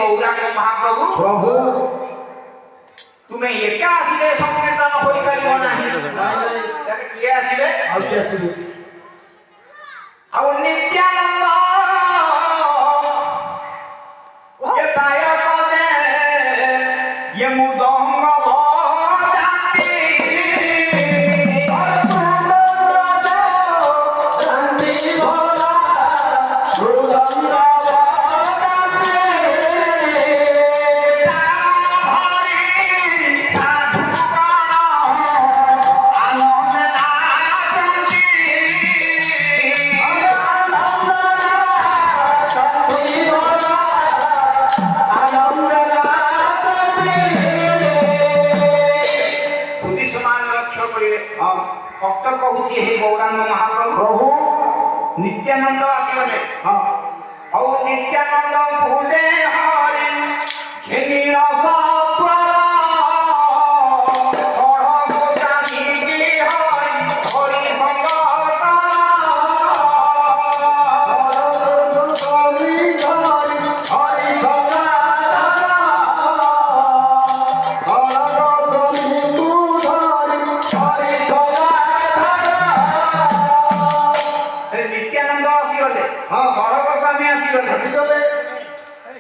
গৌরাঙ্গ মহাপ্রভু প্রভু তুমি একা আসিলে সংকীর্তন হয়ে পারিব ନାହିଁ তাকে কিଏ আসিবে ଆଉ କିଏ ଆସିବେ ଆଉ ନିତ୍ୟାନନ୍ଦ ये पाय पदे ये मुदंग भजाति शांति भरा मृदंग ভক্ত কହୁଛି हे গৌরাঙ্গ মহাপ্রভু প্রভু নিত্যানন্দ আসিগলে ହଁ ଆଉ ନିତ୍ୟାନନ୍ଦ ଭୁଲେ ହରି ଘେନି ରସ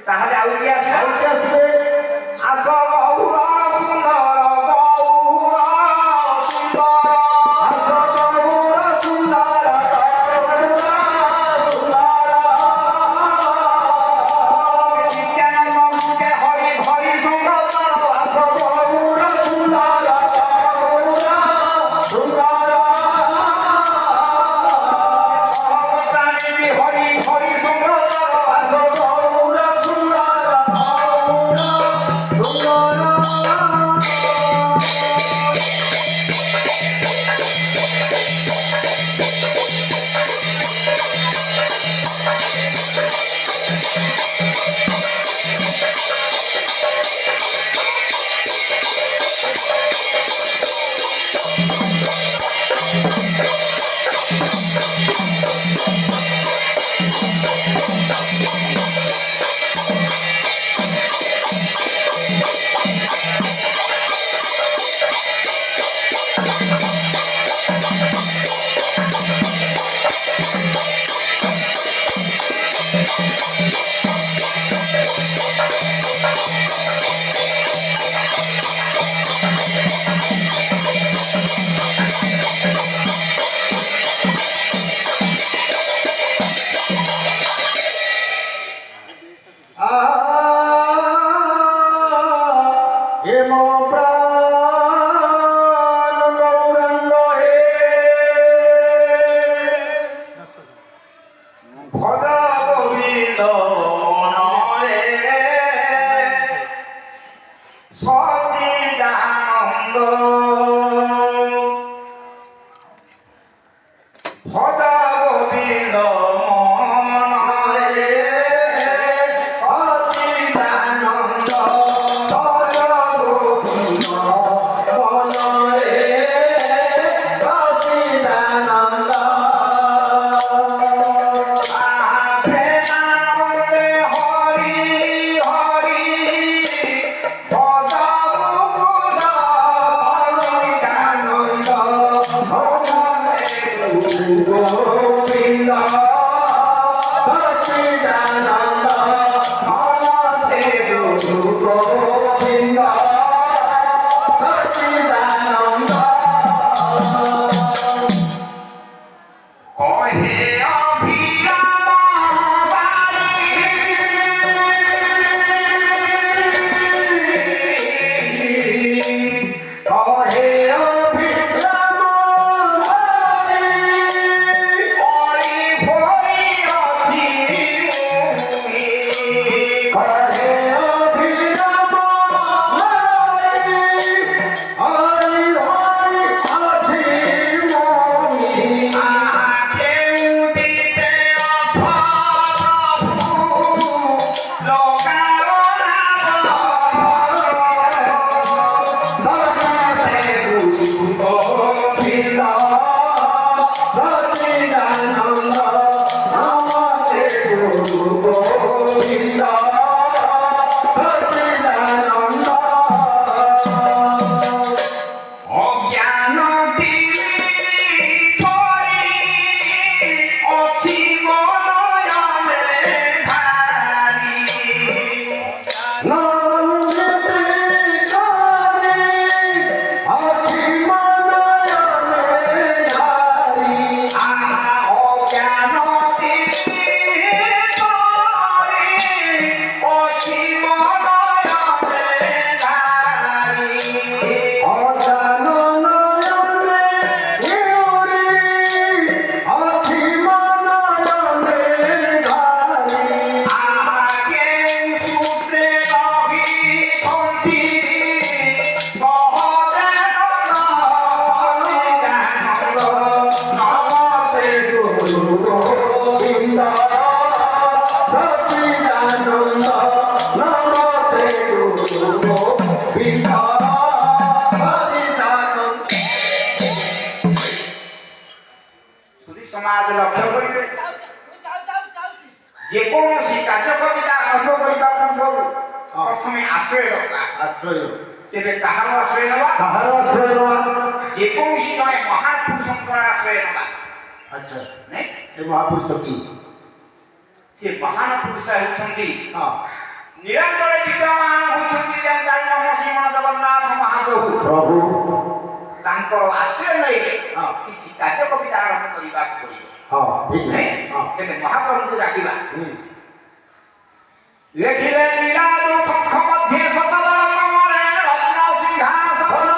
তাহলে আর কি আসবে আস গৌর সুন্দর গৌর সুন্দর নিত্যানন্দ মুখে হরি হরি সুন্দর আস গৌর সুন্দর হরি হরি সুন্দর আস Hare Hare ଆଶ୍ରୟ ଦରକାର। ଆଶ୍ରୟ ତେବେ କାହାର ଆଶ୍ରୟ ନେବା? କାହାର ଆଶ୍ରୟ ନେବା? ଯେକୌଣସି ଜଣେ ମହାନ ପୁରୁଷଙ୍କର ଆଶ୍ରୟ ନେବା। ଆଚ୍ଛା ନାଇଁ ସେ ମହାପୁରୁଷ କି? ସେ ମହାନ ପୁରୁଷ ହେଉଛନ୍ତି ହଁ ନିରନ୍ତର ବିଦ୍ୟମାନ ହେଉଛନ୍ତି ଶ୍ରୀମନ ଜଗନ୍ନାଥ ମହାପ୍ରଭୁ। ପ୍ରଭୁ ତାଙ୍କ ଆଶ୍ରୟ ନେଇଲେ ହଁ କିଛି କାର୍ଯ୍ୟ କବିତା ଆରମ୍ଭ କରିବାକୁ ପଡ଼ିବ। ହଁ ଠିକ ନାଇଁ ହଁ ତେବେ ମହାପ୍ରଭୁଙ୍କୁ ଡାକିବା। ହୁଁ ଲେଖିଲେ ନୀଳାଦ୍ରୁ ଶଙ୍ଖ ମଧ୍ୟେ ଶତଦଳ କମଳେ ରତ୍ନ ସିଂହାସନ।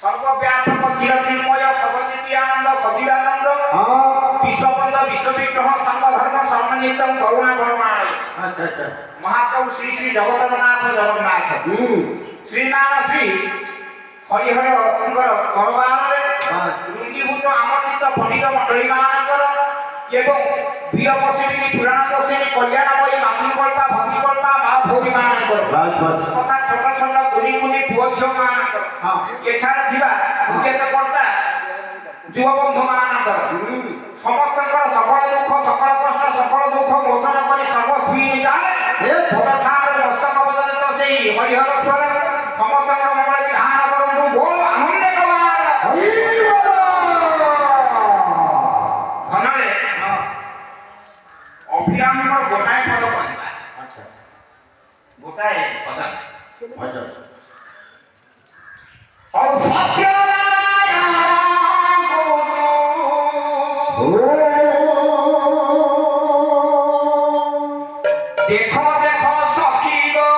সর্বব্যাপক চিরচিন্ময় সর্বদিব্যানন্দ সচিবানন্দ ହଁ বিশ্ববন্ধ বিশ্ববিগ্রহ সর্বধর্ম সর্বনিত্যম করুণা করুণায় আচ্ছা আচ্ছা মহাপ্রভু শ্রী শ্রী জগন্নাথ জগন্নাথ হুম শ্রীনাম শ্রী হরিহরଙ୍କର ଦରବାରରେ ବାସ୍ ରୁଞ୍ଜୀଭୂତ ଆମନ୍ତ୍ରିତ ପଣ୍ଡିତ ମଣ୍ଡଳୀମାନଙ୍କର ଏବଂ ବୀର ବସିନୀ ପୁରାଣ ବସିନୀ କଲ୍ୟାଣମୟୀ ମାତୃକଳ୍ପା ଭଗ୍ନିକଳ୍ପା ମା ଭଉଣୀମାନଙ୍କର ବାସ୍ ବାସ୍ ତଥା ଛୋଟ ଛୋଟ କୁନି କୁନି ପୁଅ ଝିଅମାନଙ୍କର ହଁ ଏଠାରେ ଥିବା ଉଦ୍ୟତ କର୍ତ୍ତା ଯୁବବନ୍ଧୁମାନଙ୍କର ହୁଁ ସମସ୍ତଙ୍କର ସକଳ ଦୁଃଖ ସକଳ କଷ୍ଟ ସକଳ ଦୁଃଖ ମୋଚନ କରି ସର୍ବସ୍ୱୀ ନିଜାଏ ପଦଠାରୁ ମସ୍ତକ ପର୍ଯ୍ୟନ୍ତ ସେଇ ହରିହର ସ୍ୱର ସମସ୍ତଙ୍କର ମଙ୍ଗଳ ବିଧାନ କରନ୍ତୁ ବୋଲ ଆନନ୍ଦ କମାର ହରି ବୋଲ ଧନରେ ଅଭିରାମଙ୍କ ଗୋଟାଏ ପଦ କହିବା। ଆଚ୍ଛା ଗୋଟାଏ ପଦ ଭଜନ ଆଉ ସତ୍ୟନାରାୟଣ ଓ ଦେଖ ଦେଖ ସଖୀ ଗୋ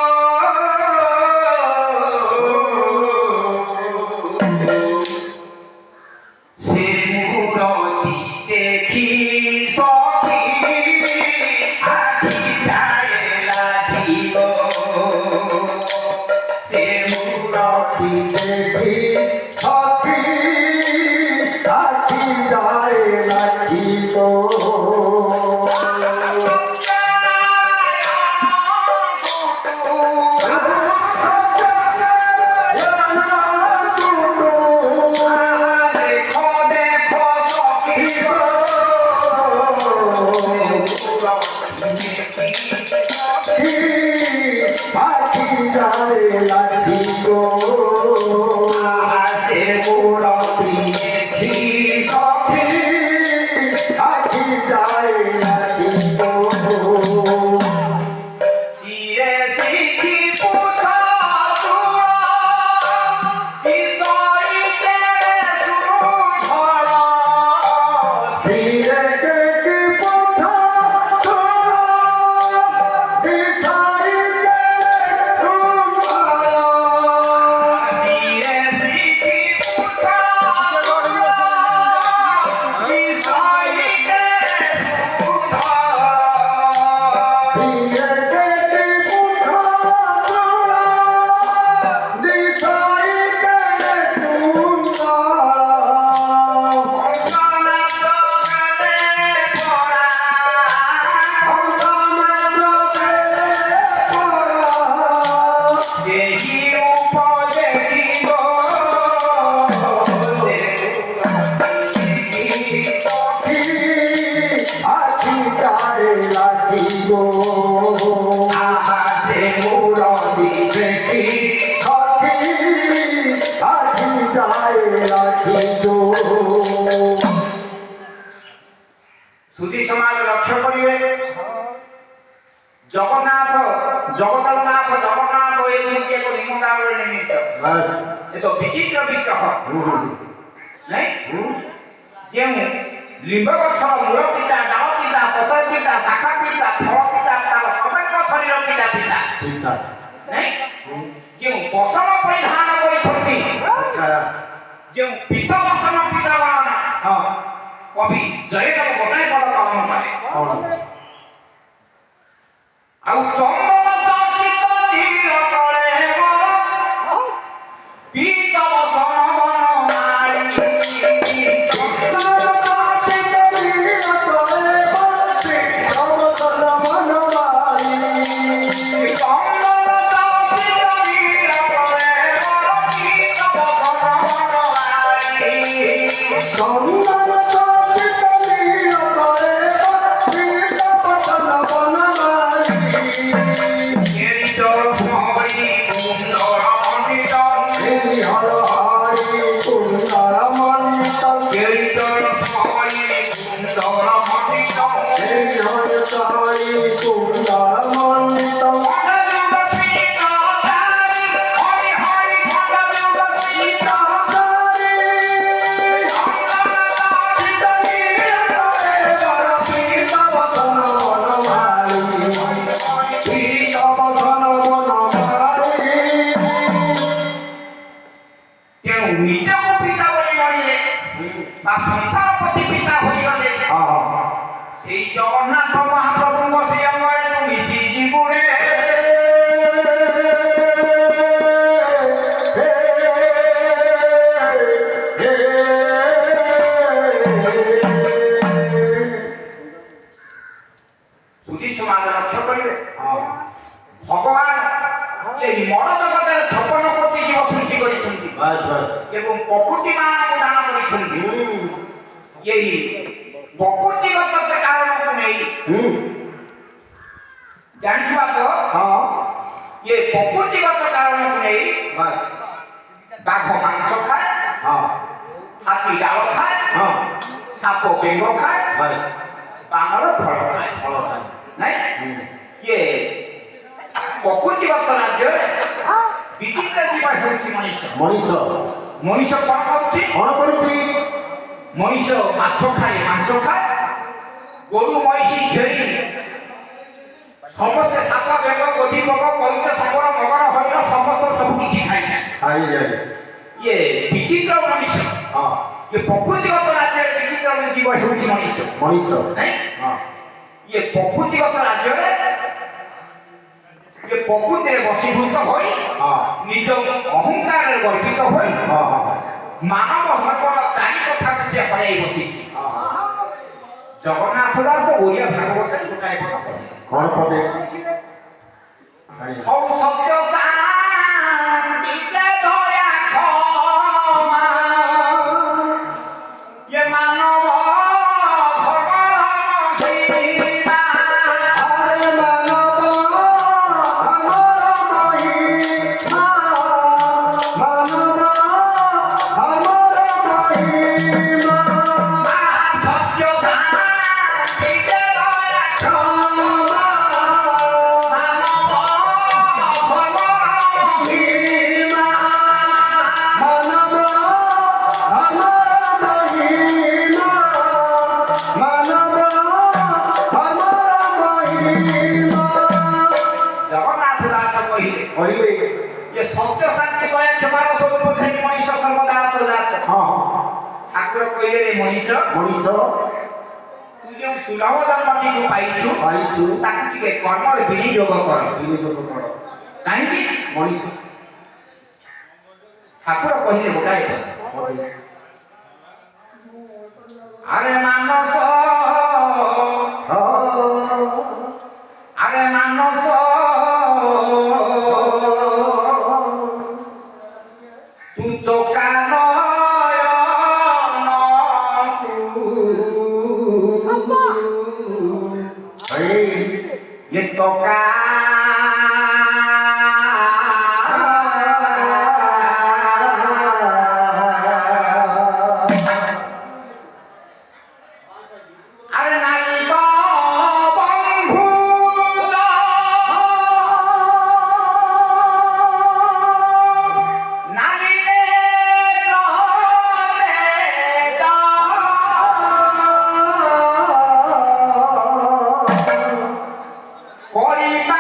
ସେ ମୂରତି ଦେଖି ସଖୀ ଆଖି ଯାଏ ଲାଗିବ ସେ ମୂରତି দেখি সখী আখি যায় লাগিব আখি যায় লাগিব সখী সখী আখি যায় লাগিব চিরে শিখি পুছা বিষয়কে সুধর ধীরে দেখি পথা দিশাই চিরে শিখি পুছা বিষয়কে সুধর ধীরে দেখি পথা দিশাই আখি যায় লাগিব দেখি সখী আখি যায় লাগিব সুধী সমাজ লক্ষ্য করিবে জগন্নাথ জগন্নাথ জগন্নাথ এই দুটি এক নিমন্ত্রণ নিমিত্ত বাস এ তো বিচিত্র বিগ্রহ নাই ଯେଉଁ ଲିମ୍ବ ଗଛର ମୂଳ ପିତା ଡାଳ ପିତା ପତ୍ର ପିତା ଶାଖା ପିତା ଫଳ ପିତା ତାର ସମଗ୍ର ଶରୀର ପିତା ପିତା ঠিক ঠাক ନାଇଁ ଯେଉଁ ବସନ ପରିଧାନ କରିଛନ୍ତି ଆଚ୍ଛା ଯେଉଁ ପୀତ ବସନ ପିତାଗଣ ହଁ କବି ଜୟଦେବ ଗୋଟାଏ ପଦ କଲମ କଲେ କଣ ଆଉ ଚନ୍ଦନ ଚର୍ଚ୍ଚିତ ନୀଳ ତଳେ ମୋର ପୀତ ବସନ ବନମାଳି ଚନ୍ଦନ ଚର୍ଚ୍ଚିତ ନୀଳ ତଳେ ମୋର ପୀତ ବସନ ବନମାଳି কেরি জল হরি কুন্দর মণ্ডিত কেরি জল হরি কুন্দর মণ্ডিত খণ্ডযুগ সীতাধারী হরি হরি খণ্ডযুগ সীতাধারী ତେଣୁ ନିଜକୁ ପିତା ବୋଲି ମଣିଲେ ବା ସଂସାରପତି ପିତା ହୋଇଗଲେ ସେଇ ଜଗନ୍ନାଥ ମହାପ୍ରଭୁଙ୍କ ସେଇ ଅଙ୍ଗରେ ତୁ ମିଶି ଯିବୁରେ ସୁଧୀ ସମାଜ ଲକ୍ଷ୍ୟ କରିବେ ଭଗବାନ ଏଇ ମନ ଜଗତରେ 56 କୋଟି ଜୀବ ସୃଷ୍ଟି କରିଛନ୍ତି ଏବଂ ପ୍ରକୃତି ମାନଙ୍କୁ ଦାନ କରିଛନ୍ତି ଏଇ ପ୍ରକୃତିଗତ କାରଣକୁ ନେଇ ଜାଣିଛୁ ବାପ ଏ ପ୍ରକୃତିଗତ କାରଣକୁ ନେଇ ବାଘ ମାଂସ ଖାଏ ହାତୀ ଡାଳ ଖାଏ ସାପ ବେଙ୍ଗ ଖାଏ ବାନର ଫଳ ଖାଏ ନାଇଁ ଇଏ ପ୍ରକୃତିଗତ ରାଜ୍ୟରେ ବିଚିତ୍ର ଜୀବ ହେଉଛି ମଣିଷ ମଣିଷ କଣ କରୁଛି ମଣିଷ ମାଛ ଖାଏ ମାଂସ ଖାଏ ଗୋରୁ ମଇଁଷି ଛେଳି ସମସ୍ତେ ସାପ ବେଙ୍ଗ ଗୋଧି ପୋକ କଇଁଛ ଶବର ମଗର ହରିଣ ସମସ୍ତ ସବୁ କିଛି ଖାଇଥାଏ ଇଏ ବିଚିତ୍ର ମଣିଷ ଇଏ ପ୍ରକୃତିଗତ ରାଜ୍ୟରେ ବିଚିତ୍ର ଜୀବ ହେଉଛି ମଣିଷ ନାଇଁ ଇଏ ପ୍ରକୃତିଗତ ରାଜ୍ୟରେ ଇଏ ପ୍ରକୃତିରେ ବଶୀଭୂତ ହୋଇ ନିଜ ଅହଙ୍କାରରେ ଗର୍ବିତ ହୋଇ ମାନବ ଧର୍ମର ଚାରି କଥାକୁ ସେ ହରାଇ ବସିଛି ଜଗନ୍ନାଥ ଦାସ ଓଡ଼ିଆ ଭାଗବତରେ ଗୋଟାଏ ପଦ କହିଲେ ହଉ ସତ୍ୟ ଶାନ୍ତି ଯେ ଦୟା କ୍ଷମା ଇଏ ମାନବ ଧର୍ମର ମହିମା ସତ୍ୟ ଶାନ୍ତି ଯେ ଦୟା କ୍ଷମା ମାନବ ଧର୍ମର ମହିମା ଜଗନ୍ନାଥ ଦାସ କହିଲେ ଯେ ସତ୍ୟ ଶାନ୍ତି ଦୟା କ୍ଷମାର ସ୍ୱରୂପ ଘେନି ମଣିଷ ସର୍ବଦା ଆତ୍ମଜାତ ଠାକୁର କହିଲେ ରେ ମଣିଷ ତୁ ଯେଉଁ ସୁଲଭ ଜନ୍ମଟିକୁ ପାଇଛୁ ତାକୁ ଟିକେ କର୍ମରେ ବିନିଯୋଗ କର କାହିଁକି ଠାକୁର କହିଲେ ଗୋଟାଏ ଆରେ ମାନସ ତୁ ତ ये तो का अरे नाली को बंधु नाली Holy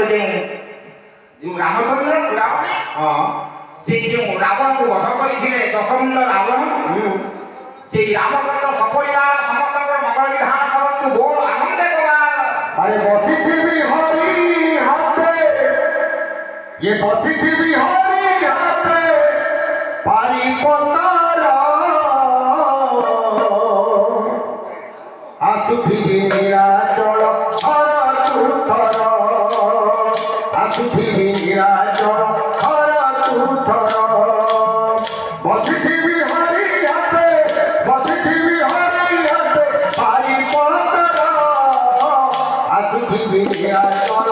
ଯେଉଁ ରାମଚନ୍ଦ୍ର ପୁରାଣରେ ସେ ଯେଉଁ ରାବଣକୁ ବଧ କରିଥିଲେ ଦଶମୁଣ୍ଡ ରାବଣ ସେଇ ରାମଚନ୍ଦ୍ର ସପରିବାର ସମସ୍ତଙ୍କର ମଙ୍ଗଳ ବିଧାନ କରନ୍ତୁ ବୋଲ ଆନନ୍ଦେ ଗୋପାଳ। আরে বসিথিবি হরি হাতে ये বসিথিবি হরি হাতে পারি পতার আসুথিবি নীলাচল হর তুথর আসুথিবি নীলাচল হর তুথর বসিথিবি হরি হাতে বসিথিবি হরি হাতে পারি পতার আসুথিবি নীলাচল